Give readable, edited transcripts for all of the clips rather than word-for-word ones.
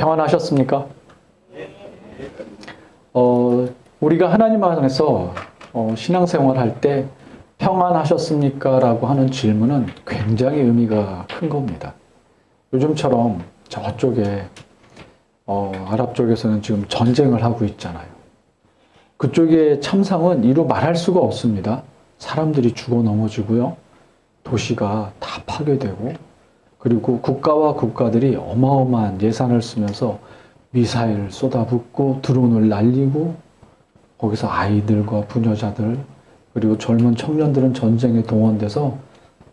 평안하셨습니까? 우리가 하나님 안에서 신앙생활 할 때 평안하셨습니까? 라고 하는 질문은 굉장히 의미가 큰 겁니다. 요즘처럼 저쪽에 아랍 쪽에서는 지금 전쟁을 하고 있잖아요. 그쪽의 참상은 이루 말할 수가 없습니다. 사람들이 죽어 넘어지고요. 도시가 다 파괴되고, 그리고 국가와 국가들이 어마어마한 예산을 쓰면서 미사일을 쏟아붓고 드론을 날리고, 거기서 아이들과 부녀자들 그리고 젊은 청년들은 전쟁에 동원돼서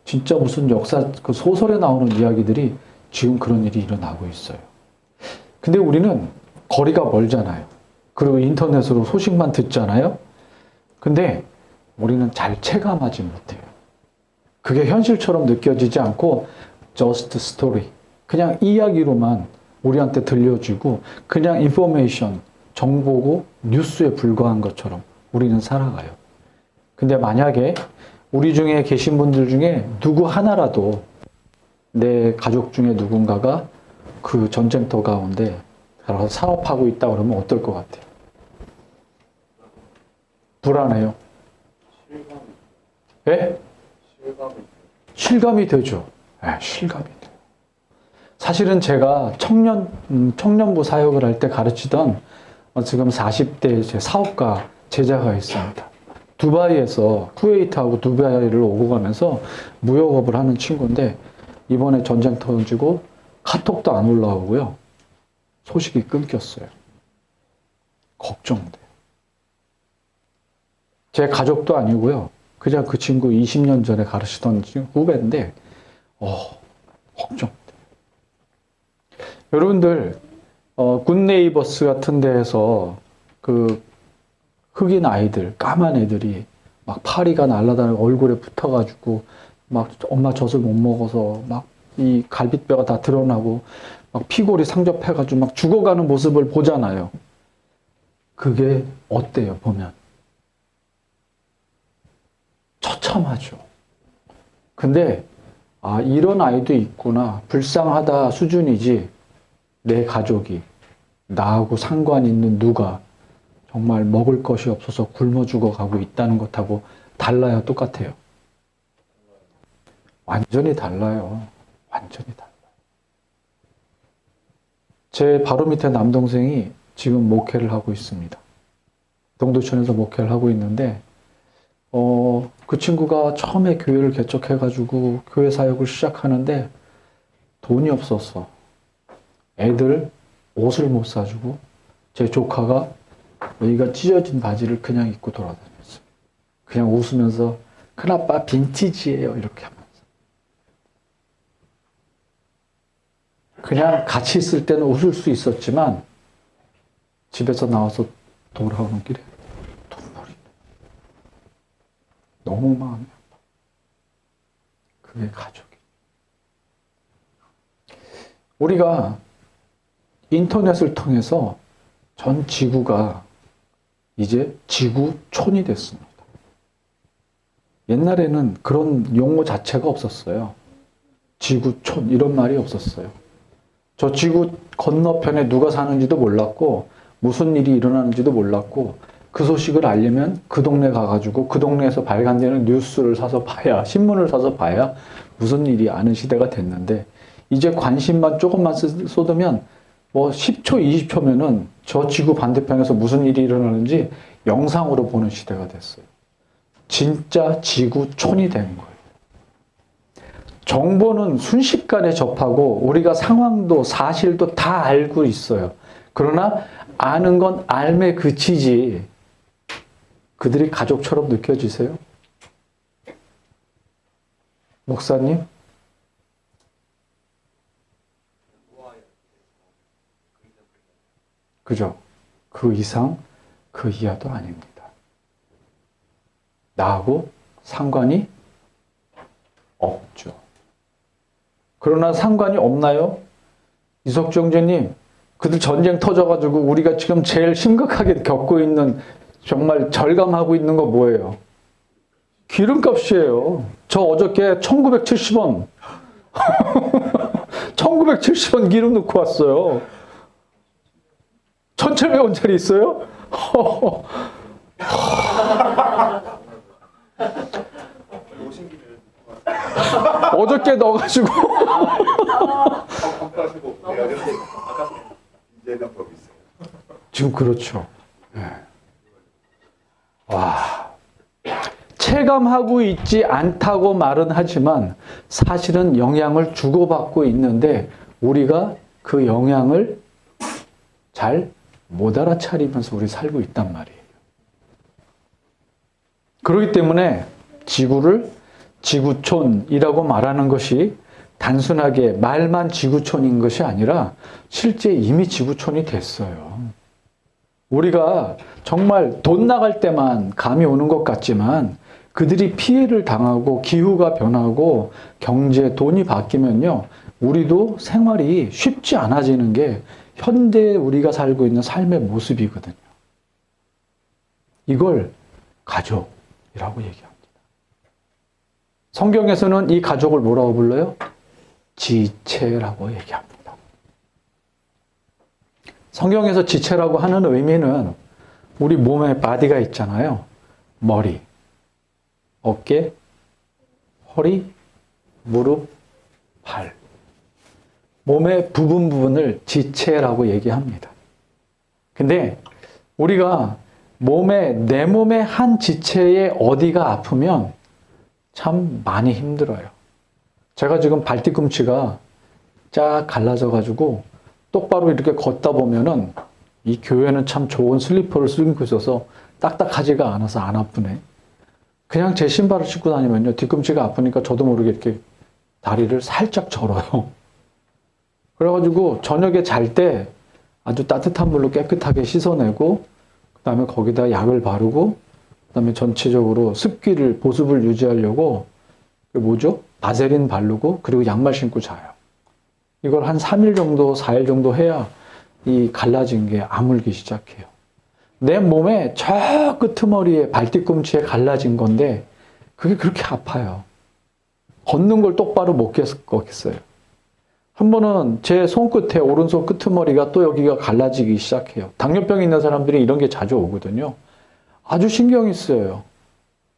진짜 무슨 역사 그 소설에 나오는 이야기들이 지금 그런 일이 일어나고 있어요. 근데 우리는 거리가 멀잖아요. 그리고 인터넷으로 소식만 듣잖아요. 근데 우리는 잘 체감하지 못해요. 그게 현실처럼 느껴지지 않고 just story, 그냥 이야기로만 우리한테 들려주고 그냥 인포메이션, 정보고 뉴스에 불과한 것처럼 우리는 살아가요. 근데 만약에 우리 중에 계신 분들 중에 누구 하나라도 내 가족 중에 누군가가 그 전쟁터 가운데 가서 사업하고 있다 그러면 어떨 것 같아요? 불안해요. 예? 실감이 되죠. 예, 실감이 돼요. 사실은 제가 청년부 사역을 할 때 가르치던 지금 40대 제 사업가 제자가 있습니다. 두바이에서 쿠웨이트하고 두바이를 오고 가면서 무역업을 하는 친구인데 이번에 전쟁 터지고 카톡도 안 올라오고요. 소식이 끊겼어요. 걱정돼요. 제 가족도 아니고요. 그냥 그 친구 20년 전에 가르치던 후배인데 걱정돼요. 여러분들 굿네이버스 같은 데에서 그 흑인 아이들, 까만 애들이 막 파리가 날아다니고 얼굴에 붙어가지고 막 엄마 젖을 못 먹어서 막 이 갈빗뼈가 다 드러나고 막 피골이 상접해가지고 막 죽어가는 모습을 보잖아요. 그게 어때요, 보면? 처참하죠. 근데 이런 아이도 있구나. 불쌍하다 수준이지 내 가족이 나하고 상관 있는 누가 정말 먹을 것이 없어서 굶어 죽어가고 있다는 것하고 달라요? 똑같아요? 완전히 달라요. 완전히 달라요. 제 바로 밑에 남동생이 지금 목회를 하고 있습니다. 동두천에서 목회를 하고 있는데 그 친구가 처음에 교회를 개척해가지고 교회 사역을 시작하는데 돈이 없었어. 애들 옷을 못 사주고 제 조카가 여기가 찢어진 바지를 그냥 입고 돌아다녔어요. 그냥 웃으면서 큰아빠 빈티지예요 이렇게 하면서. 그냥 같이 있을 때는 웃을 수 있었지만 집에서 나와서 돌아오는 길에 눈물이 너무 마음이 아파. 그게 가족이. 우리가 인터넷을 통해서 전 지구가 이제 지구촌이 됐습니다. 옛날에는 그런 용어 자체가 없었어요. 지구촌 이런 말이 없었어요. 저 지구 건너편에 누가 사는지도 몰랐고 무슨 일이 일어나는지도 몰랐고 그 소식을 알려면 그 동네 가가지고 그 동네에서 발간되는 뉴스를 사서 봐야, 신문을 사서 봐야 무슨 일이 아는 시대가 됐는데 이제 관심만 조금만 쏟으면 뭐 10초, 20초면은 저 지구 반대편에서 무슨 일이 일어나는지 영상으로 보는 시대가 됐어요. 진짜 지구촌이 된 거예요. 정보는 순식간에 접하고 우리가 상황도 사실도 다 알고 있어요. 그러나 아는 건 알매 그치지. 그들이 가족처럼 느껴지세요? 목사님? 그죠? 그 이상, 그 이하도 아닙니다. 나하고 상관이 없죠. 그러나 상관이 없나요? 이석주 형제님, 그들 전쟁 터져가지고 우리가 지금 제일 심각하게 겪고 있는, 정말 절감하고 있는 거 뭐예요? 기름값이에요. 저 어저께 1970원 1970원 기름 넣고 왔어요. 1,700원짜리 있어요? 어저께 넣어가지고. 지금 그렇죠. 네. 와. 체감하고 있지 않다고 말은 하지만 사실은 영향을 주고받고 있는데 우리가 그 영향을 잘 못 알아차리면서 우리 살고 있단 말이에요. 그렇기 때문에 지구를 지구촌이라고 말하는 것이 단순하게 말만 지구촌인 것이 아니라 실제 이미 지구촌이 됐어요. 우리가 정말 돈 나갈 때만 감이 오는 것 같지만 그들이 피해를 당하고 기후가 변하고 경제, 돈이 바뀌면요. 우리도 생활이 쉽지 않아지는 게 현대에 우리가 살고 있는 삶의 모습이거든요. 이걸 가족이라고 얘기합니다. 성경에서는 이 가족을 뭐라고 불러요? 지체라고 얘기합니다. 성경에서 지체라고 하는 의미는 우리 몸에 바디가 있잖아요. 머리, 어깨, 허리, 무릎, 발. 몸의 부분을 지체라고 얘기합니다. 근데 우리가 내 몸의 한 지체의 어디가 아프면 참 많이 힘들어요. 제가 지금 발뒤꿈치가 쫙 갈라져가지고 똑바로 이렇게 걷다 보면은 이 교회는 참 좋은 슬리퍼를 신고 있어서 딱딱하지가 않아서 안 아프네. 그냥 제 신발을 신고 다니면요. 뒤꿈치가 아프니까 저도 모르게 이렇게 다리를 살짝 절어요. 그래가지고 저녁에 잘 때 아주 따뜻한 물로 깨끗하게 씻어내고 그 다음에 거기다 약을 바르고 그 다음에 전체적으로 보습을 유지하려고 바세린 바르고 그리고 양말 신고 자요. 이걸 한 3일 정도, 4일 정도 해야 이 갈라진 게 아물기 시작해요. 내 몸에 저 끄트머리에 발뒤꿈치에 갈라진 건데 그게 그렇게 아파요. 걷는 걸 똑바로 못 걷겠어요. 한 번은 제 손끝에 오른손 끄트머리가 또 여기가 갈라지기 시작해요. 당뇨병 있는 사람들이 이런 게 자주 오거든요. 아주 신경이 쓰여요.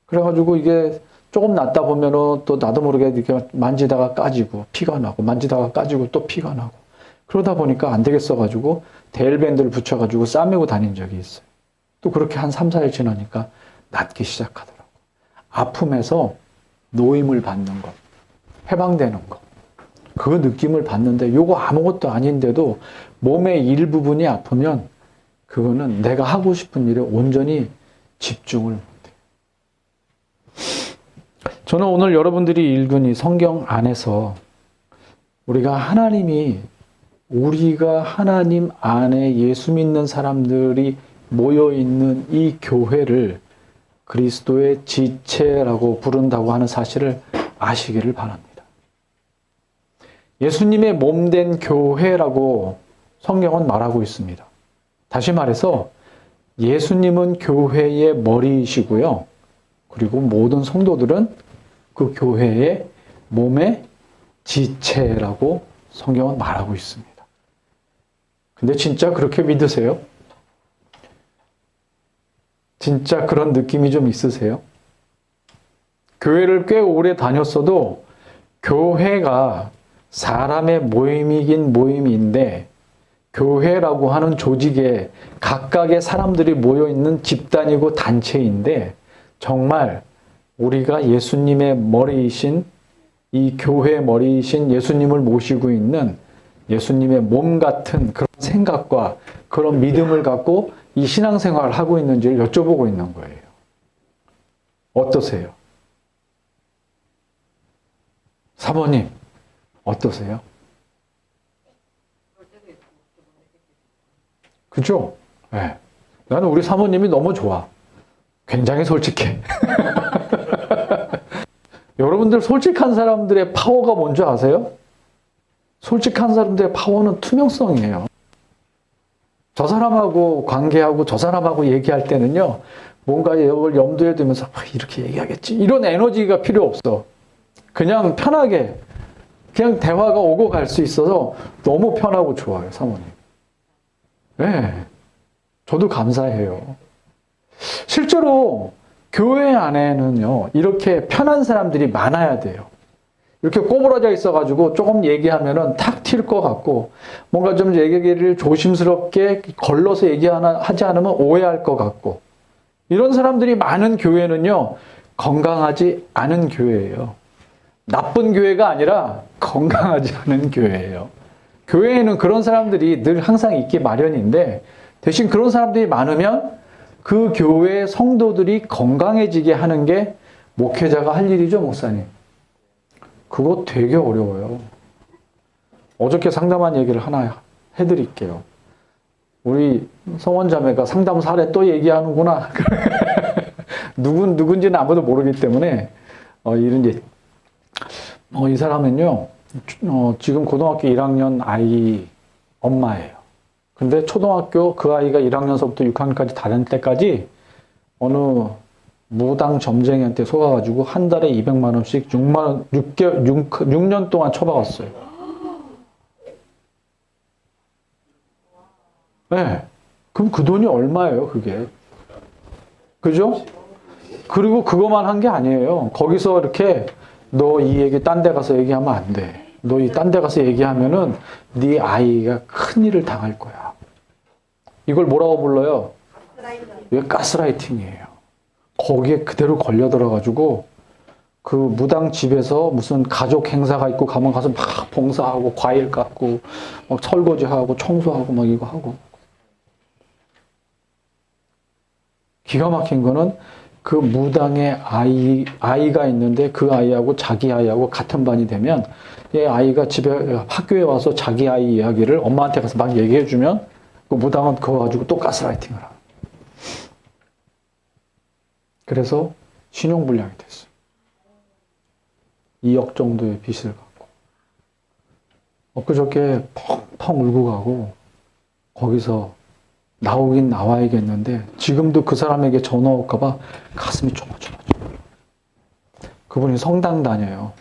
그래가지고 이게 조금 낫다 보면은 또 나도 모르게 이렇게 만지다가 까지고 피가 나고 만지다가 까지고 또 피가 나고 그러다 보니까 안 되겠어가지고 데일밴드를 붙여가지고 싸매고 다닌 적이 있어요. 또 그렇게 한 3, 4일 지나니까 낫기 시작하더라고. 아픔에서 노임을 받는 것, 해방되는 것. 그 느낌을 받는데 요거 아무것도 아닌데도 몸의 일부분이 아프면 그거는 내가 하고 싶은 일에 온전히 집중을 못해요. 저는 오늘 여러분들이 읽은 이 성경 안에서 우리가 하나님 안에 예수 믿는 사람들이 모여있는 이 교회를 그리스도의 지체라고 부른다고 하는 사실을 아시기를 바랍니다. 예수님의 몸된 교회라고 성경은 말하고 있습니다. 다시 말해서 예수님은 교회의 머리이시고요. 그리고 모든 성도들은 그 교회의 몸의 지체라고 성경은 말하고 있습니다. 근데 진짜 그렇게 믿으세요? 진짜 그런 느낌이 좀 있으세요? 교회를 꽤 오래 다녔어도 교회가 사람의 모임이긴 모임인데 교회라고 하는 조직에 각각의 사람들이 모여있는 집단이고 단체인데 정말 우리가 예수님의 머리이신 이 교회의 머리이신 예수님을 모시고 있는 예수님의 몸 같은 그런 생각과 그런 믿음을 갖고 이 신앙생활을 하고 있는지를 여쭤보고 있는 거예요. 어떠세요? 사모님, 어떠세요? 그죠? 네. 나는 우리 사모님이 너무 좋아. 굉장히 솔직해. 여러분들 솔직한 사람들의 파워가 뭔지 아세요? 솔직한 사람들의 파워는 투명성이에요. 저 사람하고 관계하고 저 사람하고 얘기할 때는요. 뭔가 이걸 염두에 두면서 이렇게 얘기하겠지. 이런 에너지가 필요 없어. 그냥 편하게 그냥 대화가 오고 갈 수 있어서 너무 편하고 좋아요, 사모님. 네. 저도 감사해요. 실제로 교회 안에는요, 이렇게 편한 사람들이 많아야 돼요. 이렇게 꼬부라져 있어가지고 조금 얘기하면은 탁 튈 것 같고, 뭔가 좀 얘기를 조심스럽게 걸러서 하지 않으면 오해할 것 같고, 이런 사람들이 많은 교회는요, 건강하지 않은 교회예요. 나쁜 교회가 아니라 건강하지 않은 교회예요. 교회에는 그런 사람들이 늘 항상 있기 마련인데, 대신 그런 사람들이 많으면 그 교회 성도들이 건강해지게 하는 게 목회자가 할 일이죠, 목사님. 그거 되게 어려워요. 어저께 상담한 얘기를 하나 해드릴게요. 우리 성원자매가 상담 사례 또 얘기하는구나. 누군지는 아무도 모르기 때문에, 이 사람은요, 지금 고등학교 1학년 아이 엄마예요. 근데 초등학교 그 아이가 1학년서부터 6학년까지 다닐 때까지 어느 무당 점쟁이한테 속아가지고 한 달에 200만 원씩 6년 동안 쳐박았어요. 네. 그럼 그 돈이 얼마예요, 그게? 그죠? 그리고 그것만 한 게 아니에요. 거기서 이렇게 너 이 얘기 딴 데 가서 얘기하면 안 돼. 너 이 딴 데 가서 얘기하면은 네 아이가 큰일을 당할 거야. 이걸 뭐라고 불러요? 이게 가스라이팅이에요. 거기에 그대로 걸려들어가지고 그 무당 집에서 무슨 가족 행사가 있고 가면 가서 막 봉사하고 과일 깎고 막 설거지하고 청소하고 막 이거 하고. 기가 막힌 거는 그 무당의 아이가 있는데 그 아이하고 자기 아이하고 같은 반이 되면 이 아이가 학교에 와서 자기 아이 이야기를 엄마한테 가서 막 얘기해주면 그 무당은 그거 가지고 또 가스라이팅을 하고. 그래서 신용불량이 됐어요. 2억 정도의 빚을 갖고. 엊그저께 펑펑 울고 가고 거기서 나오긴 나와야겠는데 지금도 그 사람에게 전화 올까봐 가슴이 조마조마조. 그분이 성당 다녀요.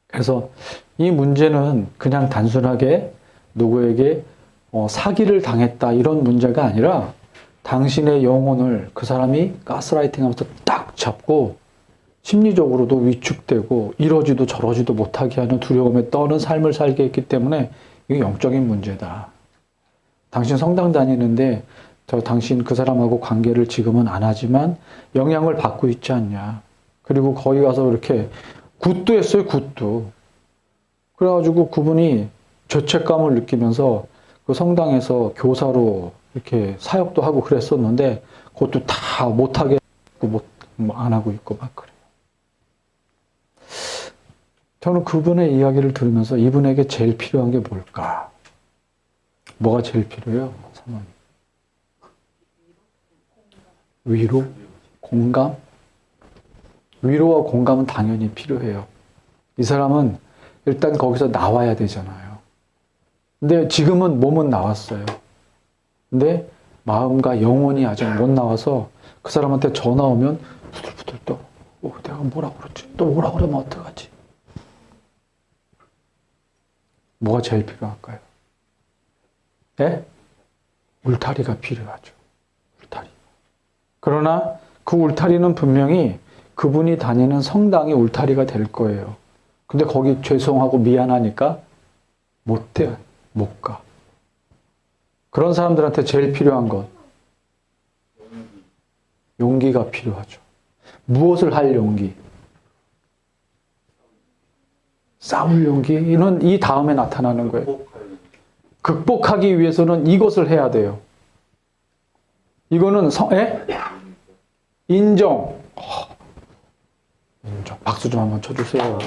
그래서 이 문제는 그냥 단순하게 누구에게 사기를 당했다 이런 문제가 아니라 당신의 영혼을 그 사람이 가스라이팅 하면서 딱 잡고 심리적으로도 위축되고 이러지도 저러지도 못하게 하는 두려움에 떠는 삶을 살게 했기 때문에 이게 영적인 문제다. 당신 성당 다니는데 당신 그 사람하고 관계를 지금은 안 하지만 영향을 받고 있지 않냐. 그리고 거기 가서 이렇게 굿도 했어요, 굿도. 그래가지고 그분이 죄책감을 느끼면서 그 성당에서 교사로 이렇게 사역도 하고 그랬었는데 그것도 다 못하게 안 하고 있고 막 그래요. 저는 그분의 이야기를 들으면서 이분에게 제일 필요한 게 뭘까? 뭐가 제일 필요해요? 사모님? 위로? 공감? 위로와 공감은 당연히 필요해요. 이 사람은 일단 거기서 나와야 되잖아요. 근데 지금은 몸은 나왔어요. 근데 마음과 영혼이 아직 못 나와서 그 사람한테 전화 오면 부들부들 또 내가 뭐라 그러지? 또 뭐라 그러면 어떡하지? 뭐가 제일 필요할까요? 네? 울타리가 필요하죠. 울타리. 그러나 그 울타리는 분명히 그분이 다니는 성당이 울타리가 될 거예요. 근데 거기 죄송하고 미안하니까 못 가. 그런 사람들한테 제일 필요한 것. 용기가 필요하죠. 무엇을 할 용기? 싸울 용기는 이 다음에 나타나는 거예요. 극복하기 위해서는 이것을 해야 돼요. 이거는 인정. 인정. 박수 좀 한번 쳐주세요.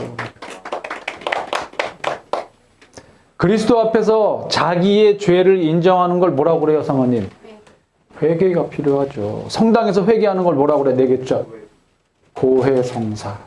그리스도 앞에서 자기의 죄를 인정하는 걸 뭐라고 그래요, 사모님? 회개가 필요하죠. 성당에서 회개하는 걸 뭐라고 그래? 내겠죠? 고해성사.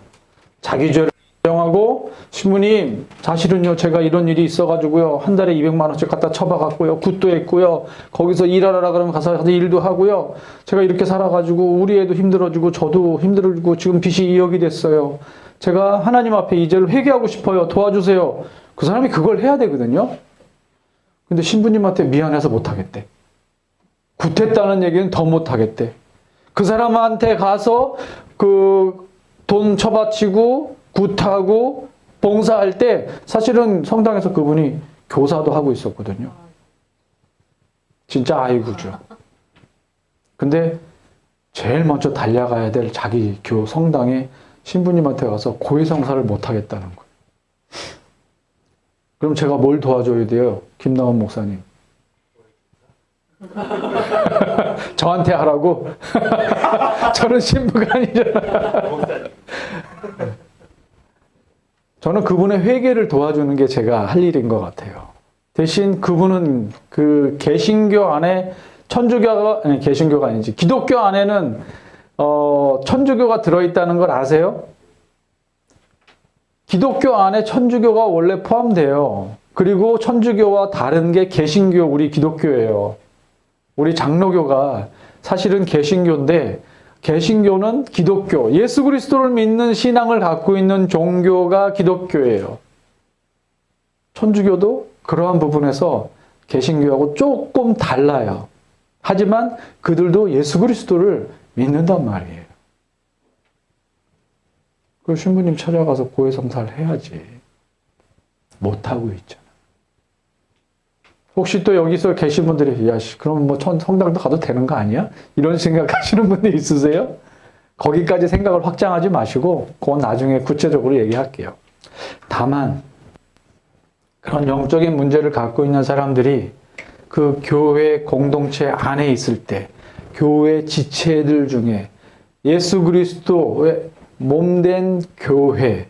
자기 죄를 인정하고, 신부님, 사실은요, 제가 이런 일이 있어가지고요, 한 달에 200만 원씩 갖다 쳐박았고요, 굿도 했고요, 거기서 일하라 그러면 가서 일도 하고요, 제가 이렇게 살아가지고, 우리 애도 힘들어지고, 저도 힘들어지고, 지금 빚이 2억이 됐어요. 제가 하나님 앞에 이제를 회개하고 싶어요. 도와주세요. 그 사람이 그걸 해야 되거든요. 근데 신부님한테 미안해서 못하겠대. 굿했다는 얘기는 더 못하겠대. 그 사람한테 가서 그 돈 처바치고 굿하고 봉사할 때 사실은 성당에서 그분이 교사도 하고 있었거든요. 진짜 아이구죠. 근데 제일 먼저 달려가야 될 자기 성당의 신부님한테 가서 고해성사를 못하겠다는 거예요. 그럼 제가 뭘 도와줘야 돼요? 김남원 목사님. 저한테 하라고? 저는 신부가 아니잖아. 저는 그분의 회개를 도와주는 게 제가 할 일인 것 같아요. 대신 그분은 그 개신교 안에 개신교가 아니지. 기독교 안에는 천주교가 들어있다는 걸 아세요? 기독교 안에 천주교가 원래 포함돼요. 그리고 천주교와 다른 게 개신교, 우리 기독교예요. 우리 장로교가 사실은 개신교인데, 개신교는 기독교, 예수 그리스도를 믿는 신앙을 갖고 있는 종교가 기독교예요. 천주교도 그러한 부분에서 개신교하고 조금 달라요. 하지만 그들도 예수 그리스도를 믿는단 말이에요. 그 신부님 찾아가서 고해성사를 해야지. 못하고 있잖아. 혹시 또 여기서 계신 분들이 그럼 뭐 성당도 가도 되는 거 아니야? 이런 생각하시는 분들 있으세요? 거기까지 생각을 확장하지 마시고 그건 나중에 구체적으로 얘기할게요. 다만 그런 영적인 문제를 갖고 있는 사람들이 그 교회 공동체 안에 있을 때 교회 지체들 중에 예수 그리스도의 몸된 교회,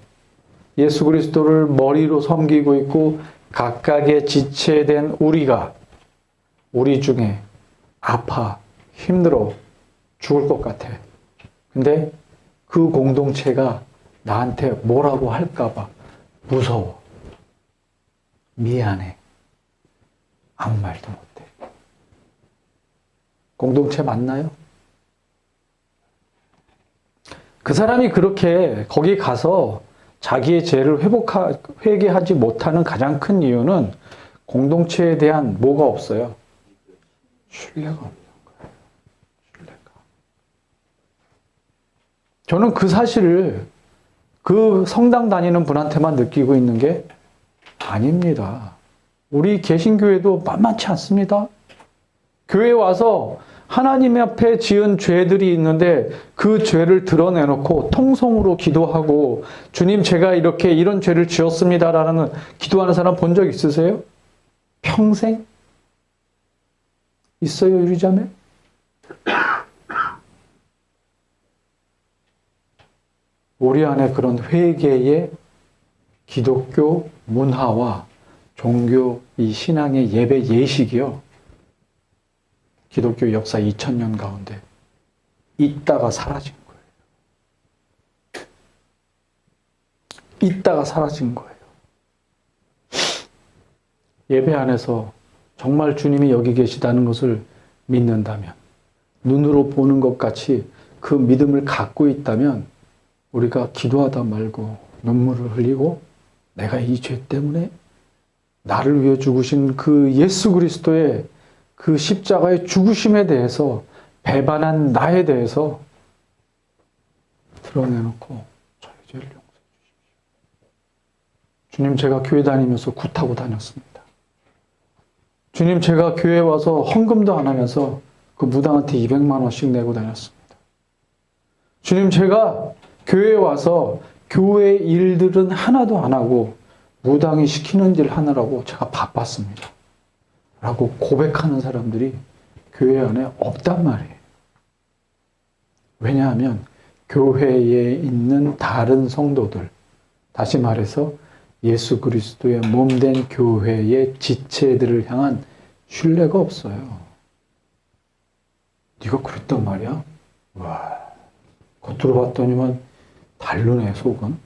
예수 그리스도를 머리로 섬기고 있고 각각의 지체된 우리 중에 아파, 힘들어, 죽을 것 같아. 근데 그 공동체가 나한테 뭐라고 할까봐 무서워. 미안해. 아무 말도 못해. 공동체 맞나요? 그 사람이 그렇게 거기 가서 자기의 죄를 회개하지 못하는 가장 큰 이유는 공동체에 대한 뭐가 없어요? 신뢰가 없는 거예요. 신뢰가. 저는 그 사실을 그 성당 다니는 분한테만 느끼고 있는 게 아닙니다. 우리 개신교회도 만만치 않습니다. 교회에 와서 하나님 앞에 지은 죄들이 있는데 그 죄를 드러내놓고 통성으로 기도하고 주님 제가 이런 죄를 지었습니다라는 기도하는 사람 본 적 있으세요? 평생? 있어요, 유리자매? 우리 안에 그런 회개의 기독교 문화와 종교 이 신앙의 예배 예식이요. 기독교 역사 2000년 가운데 있다가 사라진 거예요. 있다가 사라진 거예요. 예배 안에서 정말 주님이 여기 계시다는 것을 믿는다면, 눈으로 보는 것 같이 그 믿음을 갖고 있다면 우리가 기도하다 말고 눈물을 흘리고 내가 이 죄 때문에 나를 위해 죽으신 그 예수 그리스도의 그 십자가의 죽으심에 대해서 배반한 나에 대해서 드러내놓고 저의 죄를 용서해 주십시오. 주님 제가 교회 다니면서 굿하고 다녔습니다. 주님 제가 교회 와서 헌금도 안 하면서 그 무당한테 200만 원씩 내고 다녔습니다. 주님 제가 교회에 와서 교회 일들은 하나도 안 하고 무당이 시키는 일 하느라고 제가 바빴습니다. 라고 고백하는 사람들이 교회 안에 없단 말이에요. 왜냐하면 교회에 있는 다른 성도들, 다시 말해서 예수 그리스도의 몸된 교회의 지체들을 향한 신뢰가 없어요. 네가 그랬단 말이야? 와, 겉으로 봤더니만 다르네, 속은.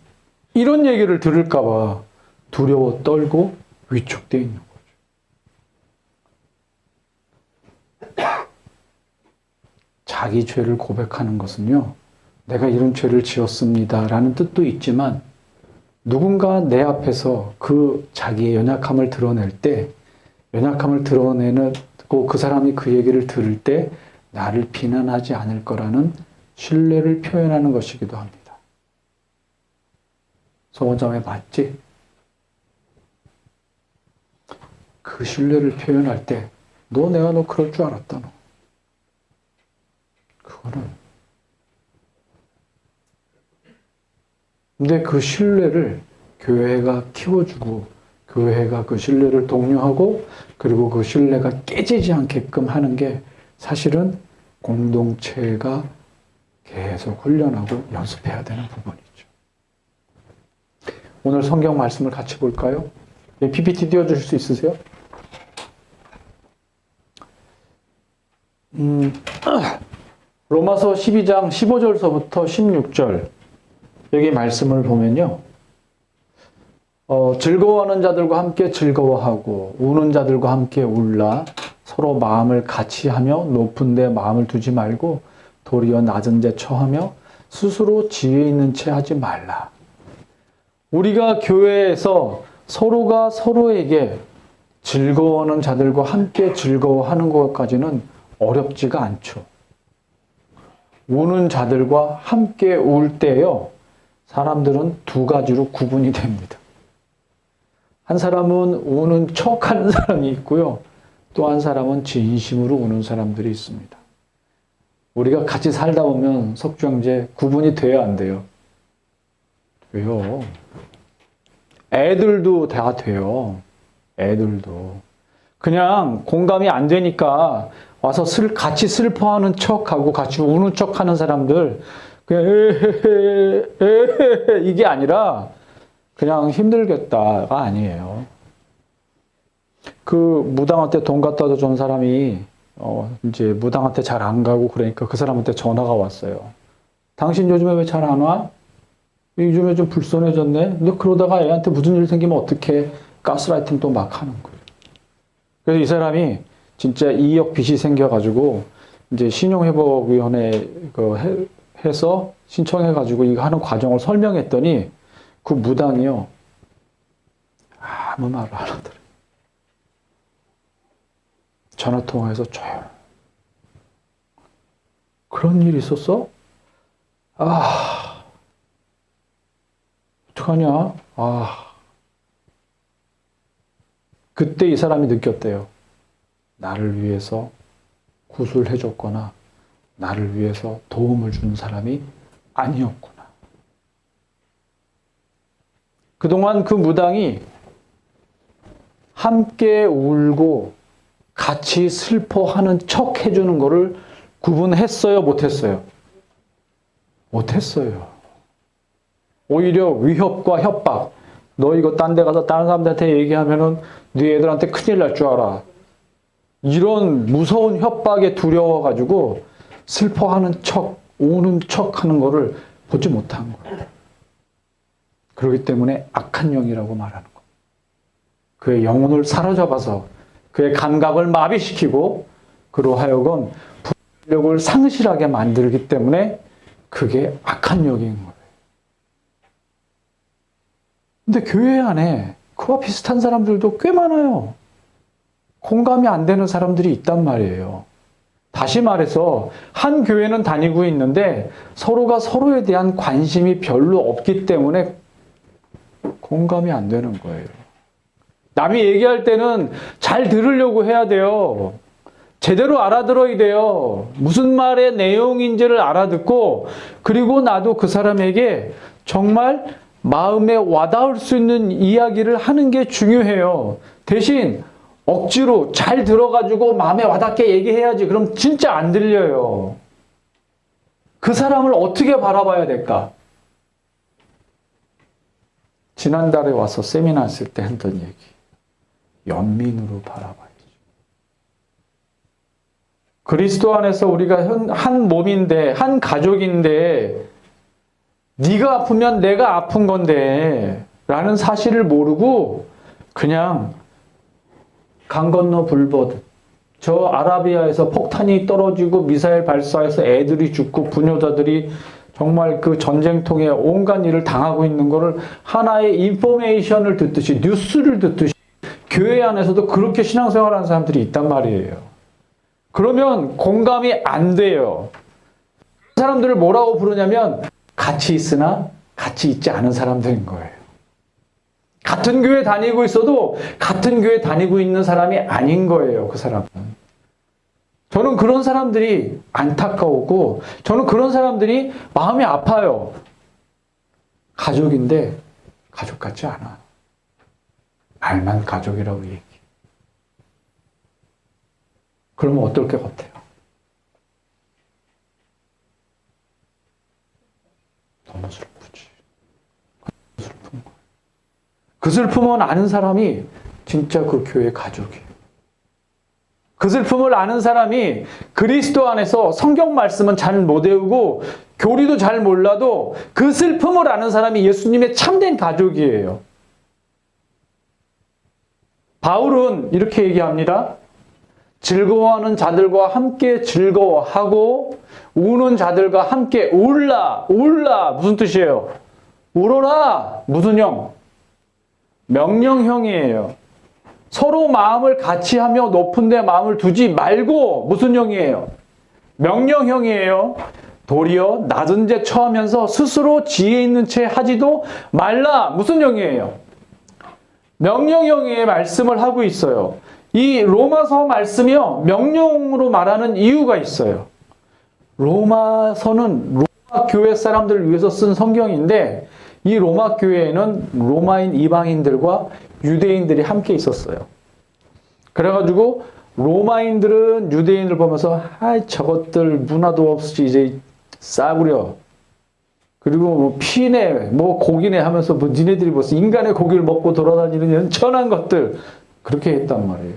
이런 얘기를 들을까 봐 두려워 떨고 위축되어 있는 거죠. 자기 죄를 고백하는 것은요, 내가 이런 죄를 지었습니다 라는 뜻도 있지만 누군가 내 앞에서 그 자기의 연약함을 드러낼 때 연약함을 드러내고 그 사람이 그 얘기를 들을 때 나를 비난하지 않을 거라는 신뢰를 표현하는 것이기도 합니다. 소원자매 맞지? 그 신뢰를 표현할 때 너 그럴 줄 알았다. 너. 그거는. 근데 그 신뢰를 교회가 키워주고 교회가 그 신뢰를 독려하고 그리고 그 신뢰가 깨지지 않게끔 하는 게 사실은 공동체가 계속 훈련하고 연습해야 되는 부분이죠. 오늘 성경 말씀을 같이 볼까요? PPT 띄워주실 수 있으세요? 로마서 12장 15절서부터 16절 여기 말씀을 보면요. 즐거워하는 자들과 함께 즐거워하고 우는 자들과 함께 울라. 서로 마음을 같이 하며 높은 데 마음을 두지 말고 도리어 낮은 데 처하며 스스로 지혜 있는 채 하지 말라. 우리가 교회에서 서로가 서로에게 즐거워하는 자들과 함께 즐거워하는 것까지는 어렵지가 않죠. 우는 자들과 함께 울 때요. 사람들은 두 가지로 구분이 됩니다. 한 사람은 우는 척하는 사람이 있고요. 또 한 사람은 진심으로 우는 사람들이 있습니다. 우리가 같이 살다 보면 석주형제 구분이 돼야 안 돼요. 왜요? 애들도 다 돼요. 애들도. 그냥 공감이 안 되니까 와서 같이 슬퍼하는 척하고 같이 우는 척하는 사람들 그냥 에헤헤 이게 아니라 그냥 힘들겠다가 아니에요. 그 무당한테 돈 갖다 준 사람이 이제 무당한테 잘 안 가고 그러니까 그 사람한테 전화가 왔어요. 당신 요즘에 왜 잘 안 와? 요즘에 좀 불손해졌네? 근데 그러다가 애한테 무슨 일 생기면 어떻게 가스라이팅 또 막 하는 거예요. 그래서 이 사람이 진짜 2억 빚이 생겨가지고 이제 신용회복위원회 해서 신청해가지고 이거 하는 과정을 설명했더니 그 무당이요. 아무 말을 안 하더래. 전화통화해서 조용. 그런 일이 있었어? 어떡하냐? 그때 이 사람이 느꼈대요. 나를 위해서 구술해줬거나 나를 위해서 도움을 준 사람이 아니었구나. 그동안 그 무당이 함께 울고 같이 슬퍼하는 척 해주는 거를 구분했어요? 못했어요? 못했어요. 오히려 위협과 협박. 너 이거 딴 데 가서 다른 사람들한테 얘기하면은 네 애들한테 큰일 날 줄 알아. 이런 무서운 협박에 두려워가지고 슬퍼하는 척, 우는 척 하는 거를 보지 못한 거예요. 그렇기 때문에 악한 영이라고 말하는 거예요. 그의 영혼을 사로잡아서 그의 감각을 마비시키고 그로 하여금 분별력을 상실하게 만들기 때문에 그게 악한 영인 거예요. 근데 교회 안에 그와 비슷한 사람들도 꽤 많아요. 공감이 안 되는 사람들이 있단 말이에요. 다시 말해서 한 교회는 다니고 있는데 서로가 서로에 대한 관심이 별로 없기 때문에 공감이 안 되는 거예요. 남이 얘기할 때는 잘 들으려고 해야 돼요. 제대로 알아들어야 돼요. 무슨 말의 내용인지를 알아듣고 그리고 나도 그 사람에게 정말 마음에 와닿을 수 있는 이야기를 하는 게 중요해요. 대신 억지로 잘 들어가지고 마음에 와닿게 얘기해야지. 그럼 진짜 안 들려요. 그 사람을 어떻게 바라봐야 될까? 지난달에 와서 세미나 했을 때 했던 얘기. 연민으로 바라봐야죠. 그리스도 안에서 우리가 한 몸인데, 한 가족인데, 네가 아프면 내가 아픈 건데 라는 사실을 모르고 그냥 강 건너 불 보듯 저 아라비아에서 폭탄이 떨어지고 미사일 발사해서 애들이 죽고 부녀자들이 정말 그 전쟁통에 온갖 일을 당하고 있는 거를 하나의 인포메이션을 듣듯이 뉴스를 듣듯이 교회 안에서도 그렇게 신앙생활하는 사람들이 있단 말이에요. 그러면 공감이 안 돼요. 그 사람들을 뭐라고 부르냐면 같이 있으나 같이 있지 않은 사람들인 거예요. 같은 교회 다니고 있어도 같은 교회 다니고 있는 사람이 아닌 거예요. 그 사람은. 저는 그런 사람들이 안타까우고 저는 그런 사람들이 마음이 아파요. 가족인데 가족 같지 않아. 말만 가족이라고 얘기해. 그러면 어떨 것 같아요? 너무 슬프지. 슬픈 거예요. 그 슬픔을 아는 사람이 진짜 그 교회 가족이에요. 그 슬픔을 아는 사람이 그리스도 안에서 성경 말씀은 잘 못 외우고 교리도 잘 몰라도 그 슬픔을 아는 사람이 예수님의 참된 가족이에요. 바울은 이렇게 얘기합니다. 즐거워하는 자들과 함께 즐거워하고 우는 자들과 함께 울라. 무슨 뜻이에요? 울어라. 무슨 형? 명령형이에요. 서로 마음을 같이 하며 높은 데 마음을 두지 말고 무슨 형이에요? 명령형이에요. 도리어 낮은 데 처하면서 스스로 지혜 있는 채 하지도 말라. 무슨 형이에요? 명령형의 말씀을 하고 있어요. 이 로마서 말씀이요. 명령으로 말하는 이유가 있어요. 로마서는 로마 교회 사람들을 위해서 쓴 성경인데 이 로마 교회에는 로마인 이방인들과 유대인들이 함께 있었어요. 그래가지고 로마인들은 유대인을 보면서 저것들 문화도 없이 이제 싸구려. 그리고 뭐 피네, 뭐 고기네 하면서 뭐 니네들이 무슨 인간의 고기를 먹고 돌아다니는 이런 천한 것들 그렇게 했단 말이에요.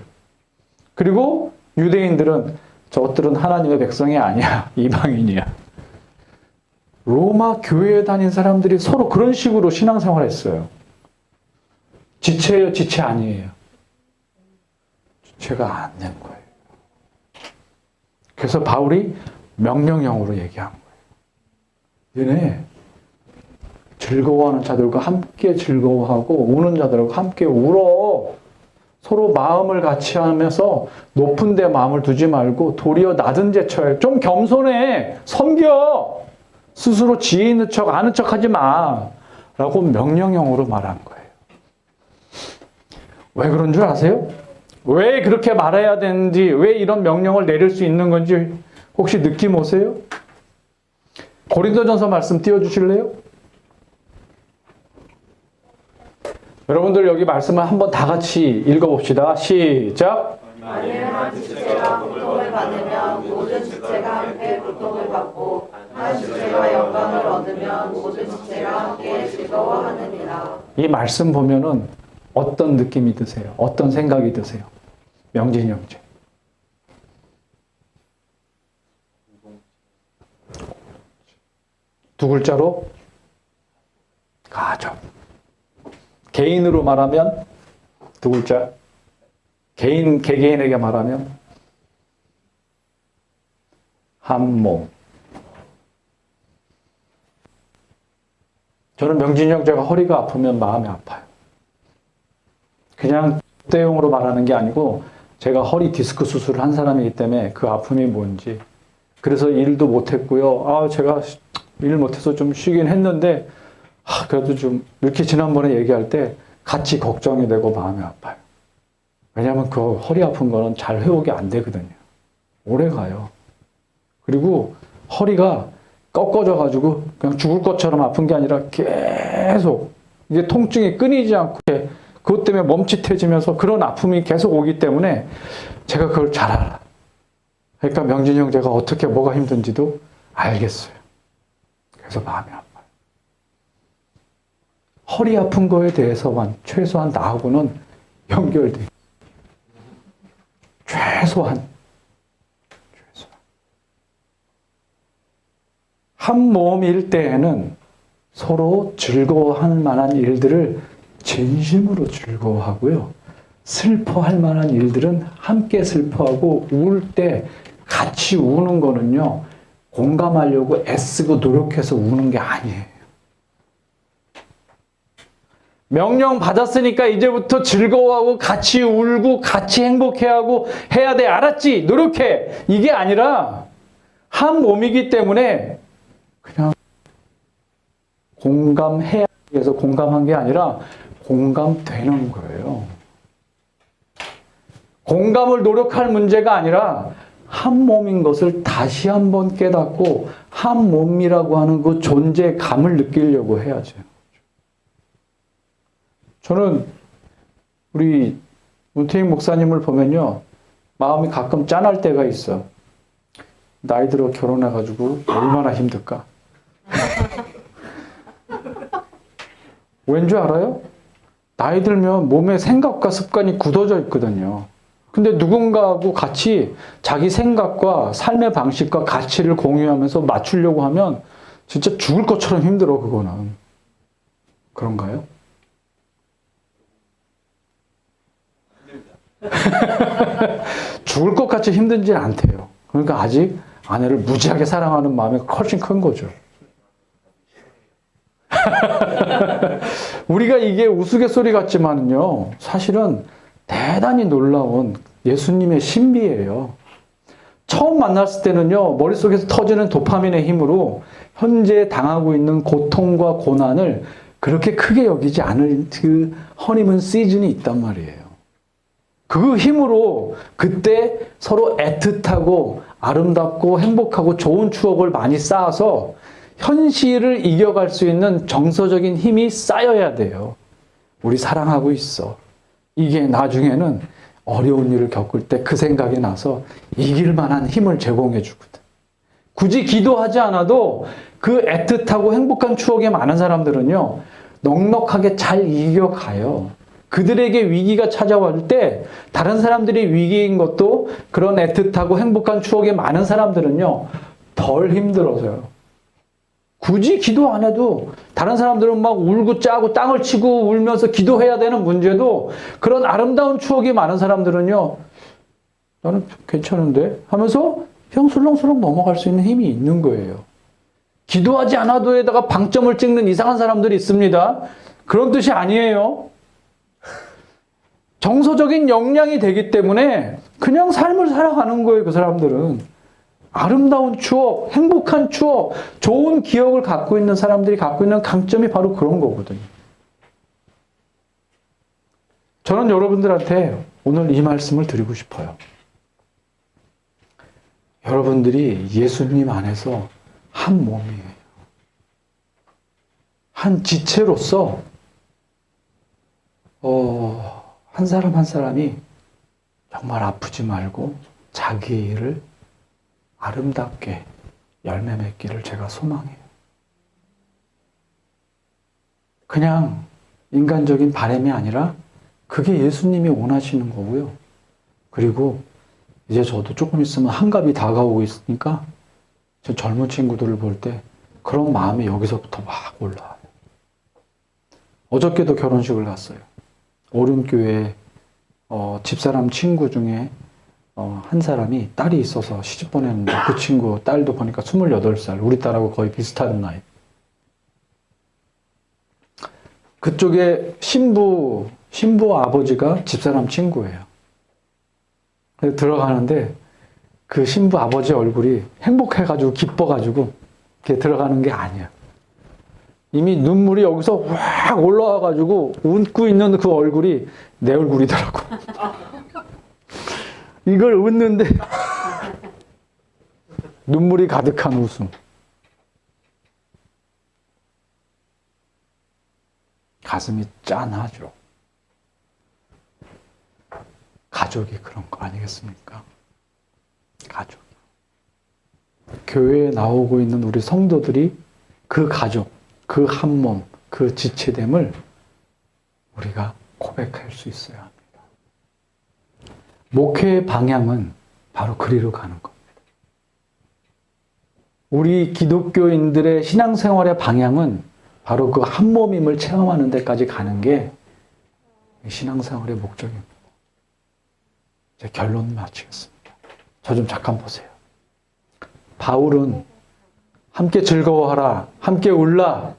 그리고 유대인들은 저것들은 하나님의 백성이 아니야. 이방인이야. 로마 교회에 다닌 사람들이 서로 그런 식으로 신앙생활을 했어요. 지체예요, 지체 아니에요? 지체가 안 된 거예요. 그래서 바울이 명령형으로 얘기한 거예요. 얘네 즐거워하는 자들과 함께 즐거워하고 우는 자들과 함께 울어. 서로 마음을 같이 하면서 높은 데 마음을 두지 말고 도리어 낮은 데 처해. 좀 겸손해. 섬겨. 스스로 지혜 있는 척 아는 척 하지 마. 라고 명령형으로 말한 거예요. 왜 그런 줄 아세요? 왜 그렇게 말해야 되는지, 왜 이런 명령을 내릴 수 있는 건지 혹시 느낌 오세요? 고린도전서 말씀 띄워주실래요? 여러분들 여기 말씀을 한번 다 같이 읽어봅시다. 시작! 만일 한 지체가 고통을 받으면 모든 지체가 함께 고통을 받고 한 지체가 영광을 얻으면 모든 지체가 함께 즐거워하느니라. 이 말씀 보면은 어떤 느낌이 드세요? 어떤 생각이 드세요? 명진이 형제. 두 글자로 가족. 개인으로 말하면 두 글자. 개개인에게 말하면 한 몸. 저는 명진이 형제가 허리가 아프면 마음이 아파요. 그냥 대용으로 말하는 게 아니고 제가 허리 디스크 수술을 한 사람이기 때문에 그 아픔이 뭔지. 그래서 일도 못했고요. 제가 일 못해서 좀 쉬긴 했는데 그래도 좀 이렇게 지난번에 얘기할 때 같이 걱정이 되고 마음이 아파요. 왜냐하면 그 허리 아픈 거는 잘 회복이 안 되거든요. 오래 가요. 그리고 허리가 꺾어져가지고 그냥 죽을 것처럼 아픈 게 아니라 계속 이게 통증이 끊이지 않고 그것 때문에 멈칫해지면서 그런 아픔이 계속 오기 때문에 제가 그걸 잘 알아. 그러니까 명진이 형제가 어떻게 뭐가 힘든지도 알겠어요. 그래서 마음이 아파요. 허리 아픈 거에 대해서만 최소한 나하고는 연결돼. 최소한. 한 몸일 때에는 서로 즐거워할 만한 일들을 진심으로 즐거워하고요. 슬퍼할 만한 일들은 함께 슬퍼하고 울 때 같이 우는 거는요. 공감하려고 애쓰고 노력해서 우는 게 아니에요. 명령 받았으니까 이제부터 즐거워하고 같이 울고 같이 행복해하고 해야 돼. 알았지? 노력해. 이게 아니라 한 몸이기 때문에 그냥 공감해야 해서 공감한 게 아니라 공감되는 거예요. 공감을 노력할 문제가 아니라 한 몸인 것을 다시 한번 깨닫고 한 몸이라고 하는 그 존재감을 느끼려고 해야죠. 저는 우리 문태익 목사님을 보면요, 마음이 가끔 짠할 때가 있어. 나이 들어 결혼해가지고 얼마나 힘들까? 왠지 알아요? 나이 들면 몸의 생각과 습관이 굳어져 있거든요. 근데 누군가하고 같이 자기 생각과 삶의 방식과 가치를 공유하면서 맞추려고 하면 진짜 죽을 것처럼 힘들어, 그거는. 그런가요? 죽을 것 같이 힘든지 않대요. 그러니까 아직 아내를 무지하게 사랑하는 마음이 훨씬 큰 거죠. 우리가 이게 우스갯소리 같지만요, 사실은 대단히 놀라운 예수님의 신비예요. 처음 만났을 때는요, 머릿속에서 터지는 도파민의 힘으로 현재 당하고 있는 고통과 고난을 그렇게 크게 여기지 않을 그 허니문 시즌이 있단 말이에요. 그 힘으로 그때 서로 애틋하고 아름답고 행복하고 좋은 추억을 많이 쌓아서 현실을 이겨갈 수 있는 정서적인 힘이 쌓여야 돼요. 우리 사랑하고 있어. 이게 나중에는 어려운 일을 겪을 때 그 생각이 나서 이길 만한 힘을 제공해 주거든. 굳이 기도하지 않아도 그 애틋하고 행복한 추억이 많은 사람들은요, 넉넉하게 잘 이겨가요. 그들에게 위기가 찾아올 때 다른 사람들이 위기인 것도 그런 애틋하고 행복한 추억이 많은 사람들은요, 덜 힘들어져요. 굳이 기도 안 해도 다른 사람들은 막 울고 짜고 땅을 치고 울면서 기도해야 되는 문제도 그런 아름다운 추억이 많은 사람들은요, 나는 괜찮은데 하면서 그냥 술렁술렁 넘어갈 수 있는 힘이 있는 거예요. 기도하지 않아도에다가 방점을 찍는 이상한 사람들이 있습니다. 그런 뜻이 아니에요. 정서적인 역량이 되기 때문에 그냥 삶을 살아가는 거예요, 그 사람들은. 아름다운 추억, 행복한 추억, 좋은 기억을 갖고 있는 사람들이 갖고 있는 강점이 바로 그런 거거든요. 저는 여러분들한테 오늘 이 말씀을 드리고 싶어요. 여러분들이 예수님 안에서 한 몸이에요. 한 지체로서 한 사람 한 사람이 정말 아프지 말고 자기 일을 아름답게 열매 맺기를 제가 소망해요. 그냥 인간적인 바람이 아니라 그게 예수님이 원하시는 거고요. 그리고 이제 저도 조금 있으면 한갑이 다가오고 있으니까 저 젊은 친구들을 볼 때 그런 마음이 여기서부터 막 올라와요. 어저께도 결혼식을 갔어요. 오륜교회 집사람 친구 중에 한 사람이 딸이 있어서 시집 보냈는데 그 친구 딸도 보니까 28살, 우리 딸하고 거의 비슷한 나이. 그쪽에 신부 아버지가 집사람 친구예요. 들어가는데 그 신부 아버지 얼굴이 행복해가지고 기뻐가지고 이렇게 들어가는 게 아니야. 이미 눈물이 여기서 확 올라와가지고 웃고 있는 그 얼굴이 내 얼굴이더라고. 이걸 웃는데 눈물이 가득한 웃음. 가슴이 짠하죠. 가족이 그런 거 아니겠습니까? 가족. 교회에 나오고 있는 우리 성도들이 그 가족, 그 한 몸, 그 지체됨을 우리가 고백할 수 있어야 합니다. 목회의 방향은 바로 그리로 가는 겁니다. 우리 기독교인들의 신앙생활의 방향은 바로 그 한 몸임을 체험하는 데까지 가는 게 신앙생활의 목적입니다. 이제 결론 마치겠습니다. 저 좀 잠깐 보세요. 바울은 함께 즐거워하라, 함께 울라,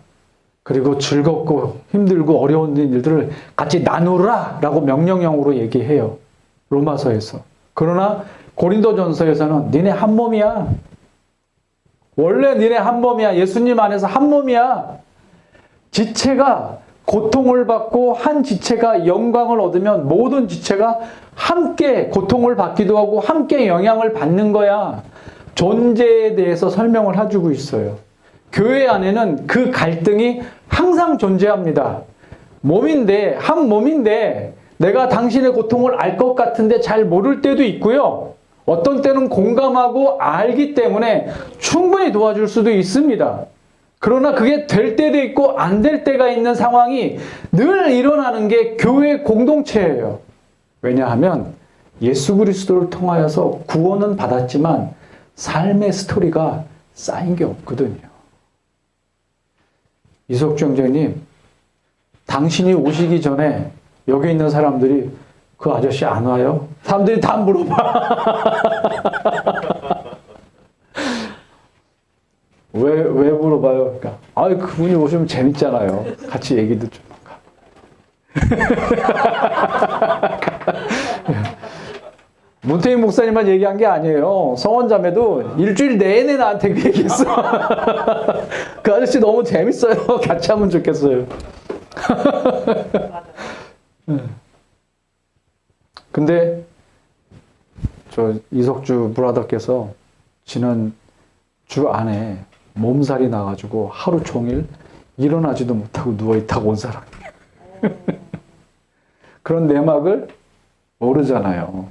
그리고 즐겁고 힘들고 어려운 일들을 같이 나누라 라고 명령형으로 얘기해요. 로마서에서. 그러나 고린도전서에서는 니네 한 몸이야. 원래 니네 한 몸이야. 예수님 안에서 한 몸이야. 지체가 고통을 받고 한 지체가 영광을 얻으면 모든 지체가 함께 고통을 받기도 하고 함께 영향을 받는 거야. 존재에 대해서 설명을 해주고 있어요. 교회 안에는 그 갈등이 항상 존재합니다. 몸인데, 한 몸인데 내가 당신의 고통을 알 것 같은데 잘 모를 때도 있고요. 어떤 때는 공감하고 알기 때문에 충분히 도와줄 수도 있습니다. 그러나 그게 될 때도 있고 안 될 때가 있는 상황이 늘 일어나는 게 교회 공동체예요. 왜냐하면 예수 그리스도를 통하여서 구원은 받았지만 삶의 스토리가 쌓인 게 없거든요. 이석주 형제님, 당신이 오시기 전에 여기 있는 사람들이 그 아저씨 안 와요? 사람들이 다 물어봐. 왜 물어봐요? 그러니까, 그분이 오시면 재밌잖아요. 같이 얘기도 좀 하고. 문태인 목사님만 얘기한 게 아니에요. 성원자매도 일주일 내내 나한테 그 얘기했어. 그 아저씨 너무 재밌어요. 같이 하면 좋겠어요. 근데 저 이석주 브라더께서 지난 주 안에 몸살이 나가지고 하루 종일 일어나지도 못하고 누워있다고 온 사람이에요. 그런 내막을 모르잖아요.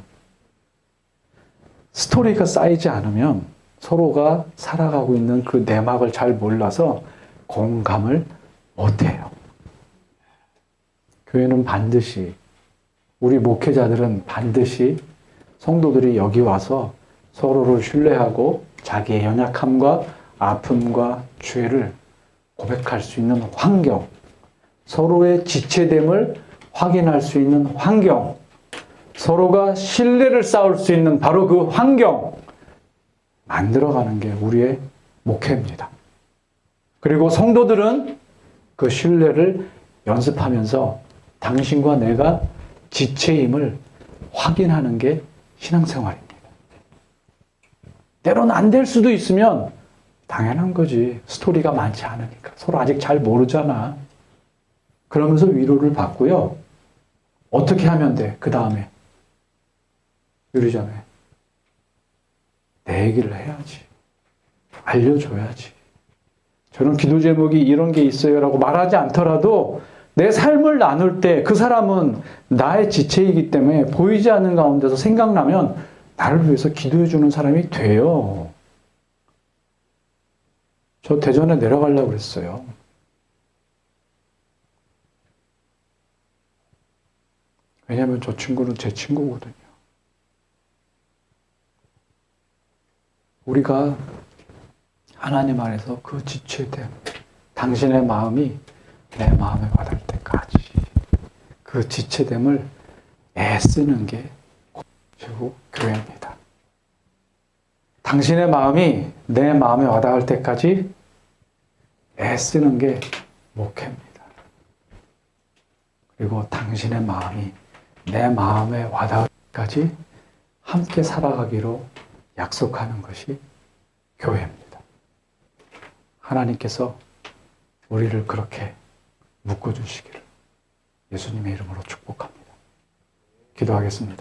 스토리가 쌓이지 않으면 서로가 살아가고 있는 그 내막을 잘 몰라서 공감을 못해요. 교회는 반드시, 우리 목회자들은 반드시 성도들이 여기 와서 서로를 신뢰하고 자기의 연약함과 아픔과 죄를 고백할 수 있는 환경, 서로의 지체됨을 확인할 수 있는 환경, 서로가 신뢰를 쌓을 수 있는 바로 그 환경 만들어가는 게 우리의 목회입니다. 그리고 성도들은 그 신뢰를 연습하면서 당신과 내가 지체임을 확인하는 게 신앙생활입니다. 때로는 안 될 수도 있으면 당연한 거지. 스토리가 많지 않으니까. 서로 아직 잘 모르잖아. 그러면서 위로를 받고요. 어떻게 하면 돼? 그 다음에 유리자매, 내 얘기를 해야지. 알려줘야지. 저런 기도 제목이 이런 게 있어요 라고 말하지 않더라도 내 삶을 나눌 때 그 사람은 나의 지체이기 때문에 보이지 않는 가운데서 생각나면 나를 위해서 기도해 주는 사람이 돼요. 저 대전에 내려가려고 그랬어요. 왜냐하면 저 친구는 제 친구거든요. 우리가 하나님 안에서 그 지체됨, 당신의 마음이 내 마음에 와닿을 때까지 그 지체됨을 애쓰는 게 결국 교회입니다. 당신의 마음이 내 마음에 와닿을 때까지 애쓰는 게 목회입니다. 그리고 당신의 마음이 내 마음에 와닿을 때까지 함께 살아가기로 약속하는 것이 교회입니다. 하나님께서 우리를 그렇게 묶어주시기를 예수님의 이름으로 축복합니다. 기도하겠습니다.